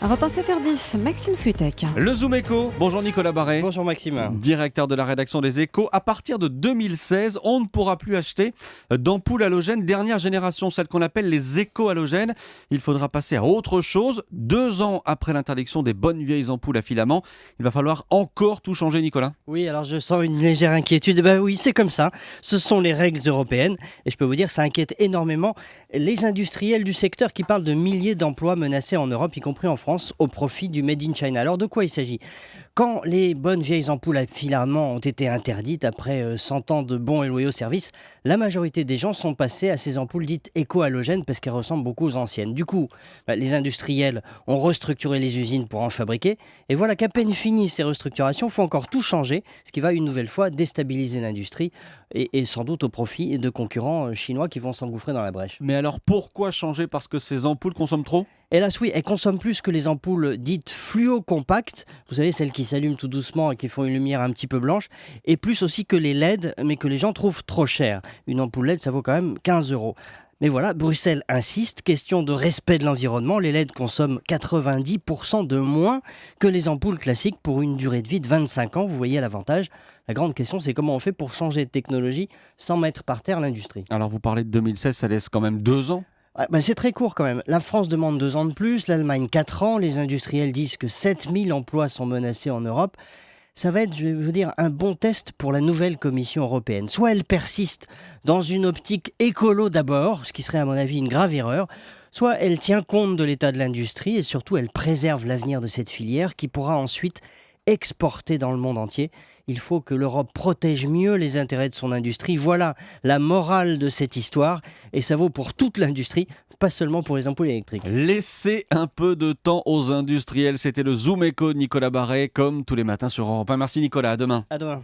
Europe 1 7h10, Maxime Switek. Le Zoom Éco, bonjour Nicolas Barret. Bonjour Maxime. Directeur de la rédaction des Échos. À partir de 2016, on ne pourra plus acheter d'ampoules halogènes dernière génération, celles qu'on appelle les éco-halogènes. Il faudra passer à autre chose. 2 ans après l'interdiction des bonnes vieilles ampoules à filament, il va falloir encore tout changer, Nicolas. Oui, alors je sens une légère inquiétude. Ben oui, c'est comme ça. Ce sont les règles européennes. Et je peux vous dire, ça inquiète énormément les industriels du secteur qui parlent de milliers d'emplois menacés en Europe, y compris en France, au profit du Made in China. Alors de quoi il s'agit ? Quand les bonnes vieilles ampoules à filament ont été interdites après 100 ans de bons et loyaux services, la majorité des gens sont passés à ces ampoules dites éco-halogènes parce qu'elles ressemblent beaucoup aux anciennes. Du coup, les industriels ont restructuré les usines pour en fabriquer. Et voilà qu'à peine finies ces restructurations, il faut encore tout changer, ce qui va une nouvelle fois déstabiliser l'industrie et sans doute au profit de concurrents chinois qui vont s'engouffrer dans la brèche. Mais alors pourquoi changer ? Parce que ces ampoules consomment trop ? Hélas oui, elles consomment plus que les ampoules dites fluo-compactes, vous savez celles qui s'allument tout doucement et qui font une lumière un petit peu blanche, et plus aussi que les LED, mais que les gens trouvent trop cher. Une ampoule LED ça vaut quand même 15 €. Mais voilà, Bruxelles insiste, question de respect de l'environnement, les LED consomment 90% de moins que les ampoules classiques pour une durée de vie de 25 ans, vous voyez l'avantage. La grande question c'est comment on fait pour changer de technologie sans mettre par terre l'industrie. Alors vous parlez de 2016, ça laisse quand même 2 ans. C'est très court quand même. La France demande 2 ans de plus, l'Allemagne 4 ans. Les industriels disent que 7000 emplois sont menacés en Europe. Ça va être, je veux dire, un bon test pour la nouvelle Commission européenne. Soit elle persiste dans une optique écolo d'abord, ce qui serait à mon avis une grave erreur, soit elle tient compte de l'état de l'industrie et surtout elle préserve l'avenir de cette filière qui pourra ensuite exporter dans le monde entier. Il faut que l'Europe protège mieux les intérêts de son industrie. Voilà la morale de cette histoire. Et ça vaut pour toute l'industrie, pas seulement pour les ampoules électriques. Laissez un peu de temps aux industriels. C'était le Zoom Éco de Nicolas Barret, comme tous les matins sur Europe 1. Merci Nicolas, à demain. À demain.